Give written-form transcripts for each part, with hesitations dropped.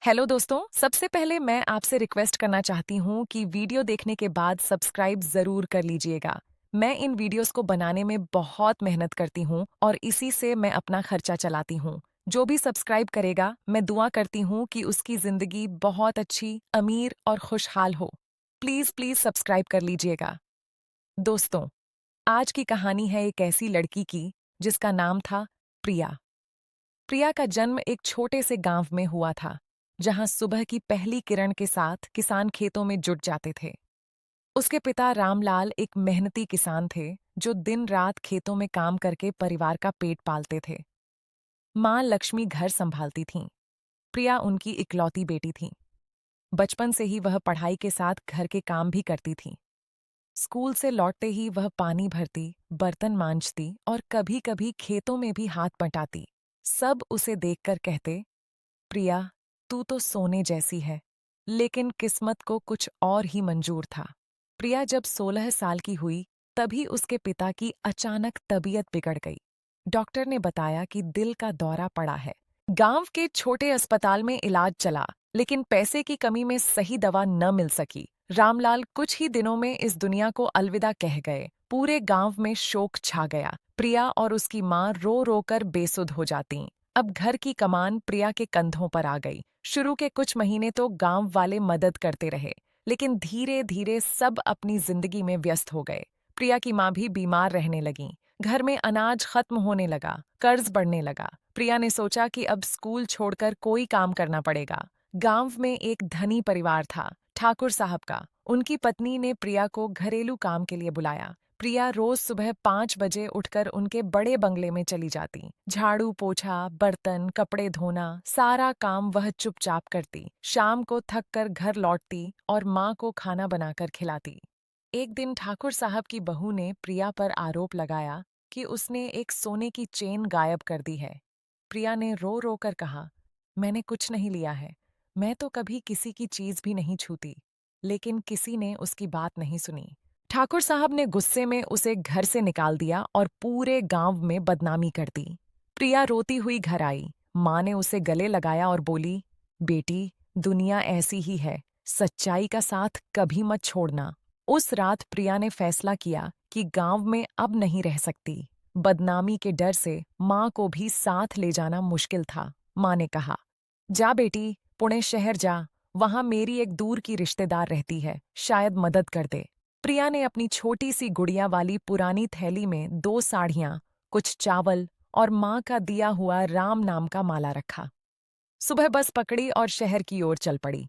Hello दोस्तों, सबसे पहले मैं आपसे रिक्वेस्ट करना चाहती हूँ कि वीडियो देखने के बाद सब्सक्राइब ज़रूर कर लीजिएगा। मैं इन वीडियोस को बनाने में बहुत मेहनत करती हूँ और इसी से मैं अपना खर्चा चलाती हूँ। जो भी सब्सक्राइब करेगा, मैं दुआ करती हूँ कि उसकी ज़िंदगी बहुत अच्छी, अमीर और खुशहाल हो। प्लीज़ प्लीज़ सब्सक्राइब कर लीजिएगा। दोस्तों, आज की कहानी है एक ऐसी लड़की की जिसका नाम था प्रिया। प्रिया का जन्म एक छोटे से गांव में हुआ था, जहां सुबह की पहली किरण के साथ किसान खेतों में जुट जाते थे। उसके पिता रामलाल एक मेहनती किसान थे, जो दिन रात खेतों में काम करके परिवार का पेट पालते थे। माँ लक्ष्मी घर संभालती थीं। प्रिया उनकी इकलौती बेटी थी। बचपन से ही वह पढ़ाई के साथ घर के काम भी करती थी। स्कूल से लौटते ही वह पानी भरती, बर्तन मांजती और कभी-कभी खेतों में भी हाथ बटाती। सब उसे देखकर कहते, प्रिया, तू तो सोने जैसी है। लेकिन किस्मत को कुछ और ही मंजूर था। प्रिया जब 16 साल की हुई, तभी उसके पिता की अचानक तबीयत बिगड़ गई। डॉक्टर ने बताया कि दिल का दौरा पड़ा है। गांव के छोटे अस्पताल में इलाज चला, लेकिन पैसे की कमी में सही दवा न मिल सकी। रामलाल कुछ ही दिनों में इस दुनिया को अलविदा कह गए। पूरे गांव में शोक छा गया। प्रिया और उसकी माँ रो रो कर बेसुध हो जातीं। अब घर की कमान प्रिया के कंधों पर आ गई। शुरू के कुछ महीने तो गांव वाले मदद करते रहे, लेकिन धीरे धीरे सब अपनी जिंदगी में व्यस्त हो गए। प्रिया की माँ भी बीमार रहने लगीं। घर में अनाज खत्म होने लगा, कर्ज बढ़ने लगा। प्रिया ने सोचा कि अब स्कूल छोड़कर कोई काम करना पड़ेगा। गांव में एक धनी परिवार था, ठाकुर साहब का। उनकी पत्नी ने प्रिया को घरेलू काम के लिए बुलाया। प्रिया रोज सुबह 5 बजे उठकर उनके बड़े बंगले में चली जाती। झाड़ू पोछा, बर्तन, कपड़े धोना, सारा काम वह चुपचाप करती। शाम को थक कर घर लौटती और माँ को खाना बनाकर खिलाती। एक दिन ठाकुर साहब की बहू ने प्रिया पर आरोप लगाया कि उसने एक सोने की चेन गायब कर दी है। प्रिया ने रो रो कर कहा, मैंने कुछ नहीं लिया है। मैं तो कभी किसी की चीज भी नहीं छूती। लेकिन किसी ने उसकी बात नहीं सुनी। ठाकुर साहब ने गुस्से में उसे घर से निकाल दिया और पूरे गांव में बदनामी कर दी। प्रिया रोती हुई घर आई। माँ ने उसे गले लगाया और बोली, बेटी, दुनिया ऐसी ही है, सच्चाई का साथ कभी मत छोड़ना। उस रात प्रिया ने फैसला किया कि गांव में अब नहीं रह सकती। बदनामी के डर से माँ को भी साथ ले जाना मुश्किल था। माँ ने कहा, जा बेटी, पुणे शहर जा। वहां मेरी एक दूर की रिश्तेदार रहती है, शायद मदद कर दे। प्रिया ने अपनी छोटी सी गुड़िया वाली पुरानी थैली में 2 साड़ियां, कुछ चावल और माँ का दिया हुआ राम नाम का माला रखा। सुबह बस पकड़ी और शहर की ओर चल पड़ी।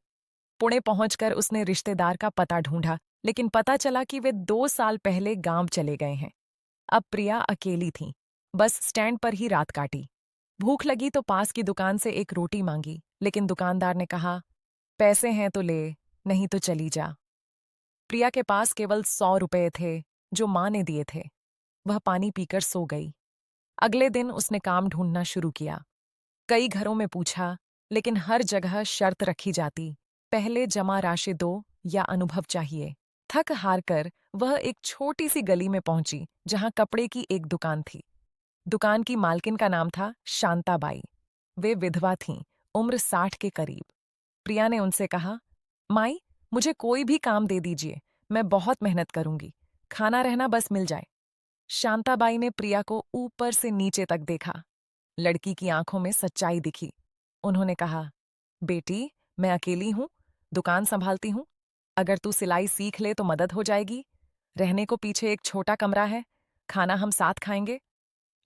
पुणे पहुंचकर उसने रिश्तेदार का पता ढूंढा, लेकिन पता चला कि वे 2 साल पहले गांव चले गए हैं। अब प्रिया अकेली थी। बस स्टैंड पर ही रात काटी। भूख लगी तो पास की दुकान से एक रोटी मांगी, लेकिन दुकानदार ने कहा, पैसे हैं तो ले, नहीं तो चली जा। प्रिया के पास केवल 100 रुपए थे, जो माँ ने दिए थे। वह पानी पीकर सो गई। अगले दिन उसने काम ढूंढना शुरू किया। कई घरों में पूछा, लेकिन हर जगह शर्त रखी जाती, पहले जमा राशि दो या अनुभव चाहिए। थक हार कर वह एक छोटी सी गली में पहुंची, जहां कपड़े की एक दुकान थी। दुकान की मालकिन का नाम था शांताबाई। वे विधवा थीं, उम्र 60 के करीब। प्रिया ने उनसे कहा, माई, मुझे कोई भी काम दे दीजिए, मैं बहुत मेहनत करूंगी। खाना रहना बस मिल जाए। शांताबाई ने प्रिया को ऊपर से नीचे तक देखा। लड़की की आंखों में सच्चाई दिखी। उन्होंने कहा, बेटी, मैं अकेली हूं, दुकान संभालती हूं। अगर तू सिलाई सीख ले तो मदद हो जाएगी। रहने को पीछे एक छोटा कमरा है, खाना हम साथ खाएंगे।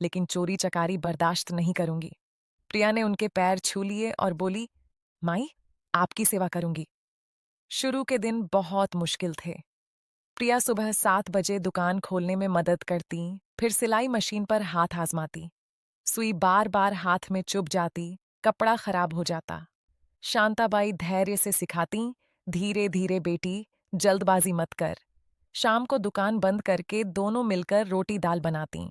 लेकिन चोरी चकारी बर्दाश्त नहीं करूंगी। प्रिया ने उनके पैर छू लिए और बोली, माई, आपकी सेवा करूंगी। शुरू के दिन बहुत मुश्किल थे। प्रिया सुबह 7 बजे दुकान खोलने में मदद करती, फिर सिलाई मशीन पर हाथ आजमाती। सुई बार बार हाथ में चुभ जाती, कपड़ा खराब हो जाता। शांताबाई धैर्य से सिखाती, धीरे धीरे बेटी, जल्दबाजी मत कर। शाम को दुकान बंद करके दोनों मिलकर रोटी दाल बनातीं।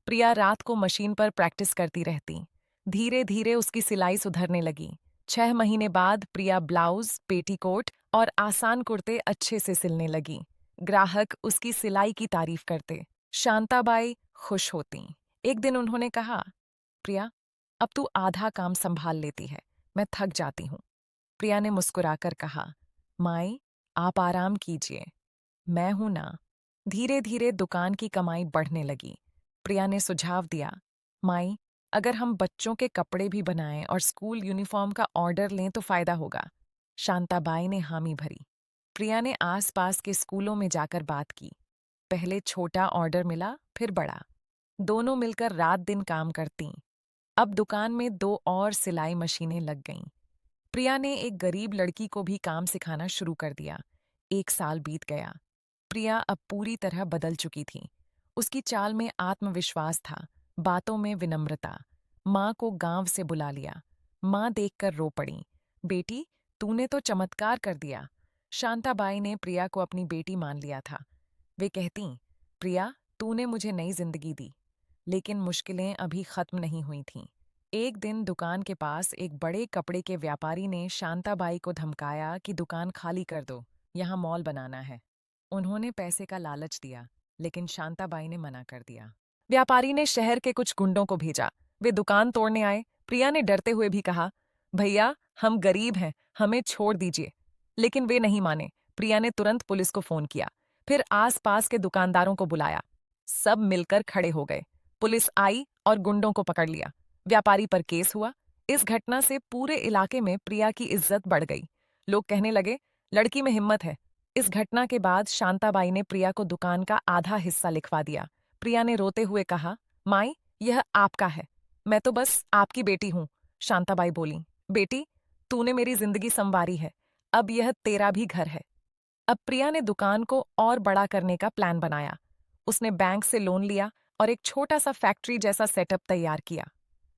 प्रिया रात को मशीन पर प्रैक्टिस करती रहती। धीरे धीरे उसकी सिलाई सुधरने लगी। 6 महीने बाद प्रिया ब्लाउज, पेटीकोट और आसान कुर्ते अच्छे से सिलने लगी। ग्राहक उसकी सिलाई की तारीफ करते। शांताबाई खुश होती। एक दिन उन्होंने कहा, प्रिया, अब तू आधा काम संभाल लेती है, मैं थक जाती हूँ। प्रिया ने मुस्कुराकर कहा, माई, आप आराम कीजिए, मैं हूं ना। धीरे धीरे दुकान की कमाई बढ़ने लगी। प्रिया ने सुझाव दिया, माई, अगर हम बच्चों के कपड़े भी बनाएं और स्कूल यूनिफॉर्म का ऑर्डर लें तो फायदा होगा। शांताबाई ने हामी भरी। प्रिया ने आसपास के स्कूलों में जाकर बात की। पहले छोटा ऑर्डर मिला, फिर बड़ा। दोनों मिलकर रात दिन काम करतीं। अब दुकान में दो और सिलाई मशीनें लग गईं। प्रिया ने एक गरीब लड़की को भी काम सिखाना शुरू कर दिया। 1 साल बीत गया। प्रिया अब पूरी तरह बदल चुकी थी। उसकी चाल में आत्मविश्वास था, बातों में विनम्रता। माँ को गांव से बुला लिया। माँ देखकर रो पड़ी। बेटी, तूने तो चमत्कार कर दिया। शांताबाई ने प्रिया को अपनी बेटी मान लिया था। वे कहतीं, प्रिया, तूने मुझे नई जिंदगी दी। लेकिन मुश्किलें अभी खत्म नहीं हुई थीं। एक दिन दुकान के पास एक बड़े कपड़े के व्यापारी ने शांताबाई को धमकाया कि दुकान खाली कर दो, यहाँ मॉल बनाना है। उन्होंने पैसे का लालच दिया, लेकिन शांताबाई ने मना कर दिया। व्यापारी ने शहर के कुछ गुंडों को भेजा। वे दुकान तोड़ने आए। प्रिया ने डरते हुए भी कहा, भैया, हम गरीब हैं, हमें छोड़ दीजिए। लेकिन वे नहीं माने। प्रिया ने तुरंत पुलिस को फोन किया, फिर आस-पास के दुकानदारों को बुलाया। सब मिलकर खड़े हो गए। पुलिस आई और गुंडों को पकड़ लिया। व्यापारी पर केस हुआ। इस घटना से पूरे इलाके में प्रिया की इज्जत बढ़ गई। लोग कहने लगे, लड़की में हिम्मत है। इस घटना के बाद शांताबाई ने प्रिया को दुकान का आधा हिस्सा लिखवा दिया। प्रिया ने रोते हुए कहा, माई, यह आपका है, मैं तो बस आपकी बेटी हूं। शांताबाई बोली, बेटी, तूने मेरी जिंदगी संवारी है, अब यह तेरा भी घर है। अब प्रिया ने दुकान को और बड़ा करने का प्लान बनाया। उसने बैंक से लोन लिया और एक छोटा सा फैक्ट्री जैसा सेटअप तैयार किया।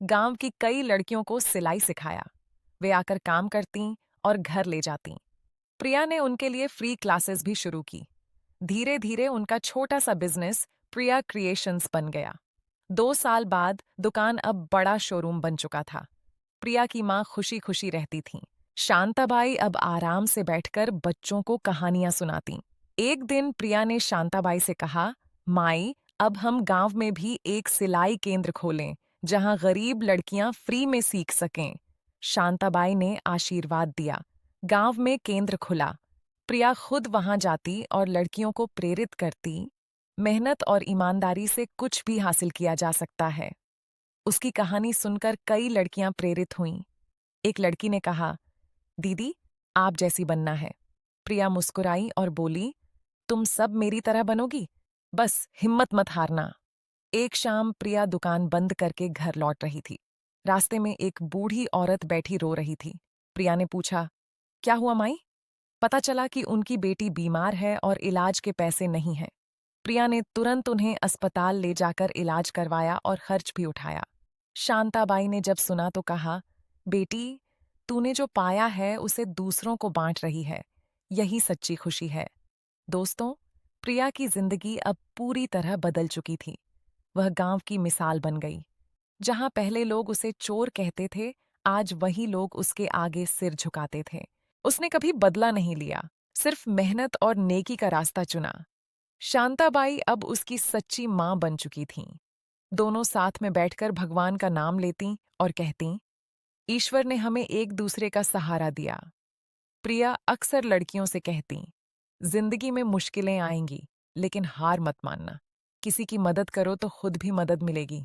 गांव की कई लड़कियों को सिलाई सिखाया। वे आकर काम करतीं और घर ले जातीं। प्रिया ने उनके लिए फ्री क्लासेस भी शुरू की। धीरे धीरे उनका छोटा सा बिजनेस प्रिया क्रिएशंस बन गया। 2 साल बाद दुकान अब बड़ा शोरूम बन चुका था। प्रिया की माँ खुशी खुशी रहती थीं। शांताबाई अब आराम से बैठकर बच्चों को कहानियां सुनातीं। एक दिन प्रिया ने शांताबाई से कहा, माई, अब हम गांव में भी एक सिलाई केंद्र खोलें, जहां गरीब लड़कियां फ्री में सीख सकें। शांताबाई ने आशीर्वाद दिया। गांव में केंद्र खुला। प्रिया खुद वहां जाती और लड़कियों को प्रेरित करती। मेहनत और ईमानदारी से कुछ भी हासिल किया जा सकता है। उसकी कहानी सुनकर कई लड़कियां प्रेरित हुईं। एक लड़की ने कहा, दीदी, आप जैसी बनना है। प्रिया मुस्कुराई और बोली, तुम सब मेरी तरह बनोगी, बस हिम्मत मत हारना। एक शाम प्रिया दुकान बंद करके घर लौट रही थी। रास्ते में एक बूढ़ी औरत बैठी रो रही थी। प्रिया ने पूछा, क्या हुआ माई? पता चला कि उनकी बेटी बीमार है और इलाज के पैसे नहीं हैं। प्रिया ने तुरंत उन्हें अस्पताल ले जाकर इलाज करवाया और खर्च भी उठाया। शांताबाई ने जब सुना तो कहा, बेटी, तूने जो पाया है उसे दूसरों को बांट रही है, यही सच्ची खुशी है। दोस्तों, प्रिया की जिंदगी अब पूरी तरह बदल चुकी थी। वह गांव की मिसाल बन गई। जहां पहले लोग उसे चोर कहते थे, आज वही लोग उसके आगे सिर झुकाते थे। उसने कभी बदला नहीं लिया, सिर्फ मेहनत और नेकी का रास्ता चुना। शांताबाई अब उसकी सच्ची मां बन चुकी थीं। दोनों साथ में बैठकर भगवान का नाम लेतीं और कहतीं, ईश्वर ने हमें एक दूसरे का सहारा दिया। प्रिया अक्सर लड़कियों से कहतीं, जिंदगी में मुश्किलें आएंगी, लेकिन हार मत मानना। किसी की मदद करो तो खुद भी मदद मिलेगी।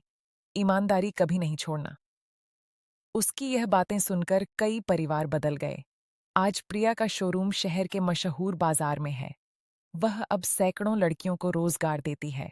ईमानदारी कभी नहीं छोड़ना। उसकी यह बातें सुनकर कई परिवार बदल गए। आज प्रिया का शोरूम शहर के मशहूर बाजार में है। वह अब सैकड़ों लड़कियों को रोजगार देती है।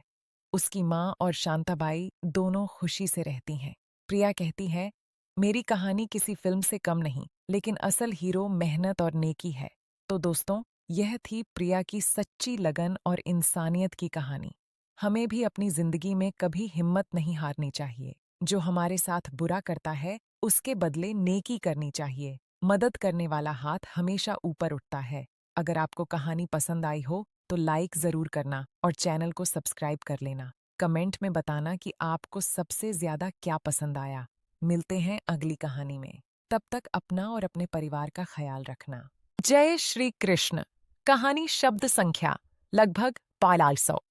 उसकी माँ और शांताबाई दोनों खुशी से रहती हैं। प्रिया कहती है, मेरी कहानी किसी फिल्म से कम नहीं, लेकिन असल हीरो मेहनत और नेकी है। तो दोस्तों, यह थी प्रिया की सच्ची लगन और इंसानियत की कहानी। हमें भी अपनी जिंदगी में कभी हिम्मत नहीं हारनी चाहिए। जो हमारे साथ बुरा करता है, उसके बदले नेकी करनी चाहिए। मदद करने वाला हाथ हमेशा ऊपर उठता है। अगर आपको कहानी पसंद आई हो तो लाइक जरूर करना और चैनल को सब्सक्राइब कर लेना। कमेंट में बताना कि आपको सबसे ज्यादा क्या पसंद आया। मिलते हैं अगली कहानी में। तब तक अपना और अपने परिवार का ख्याल रखना। जय श्री कृष्ण। कहानी शब्द संख्या लगभग 500।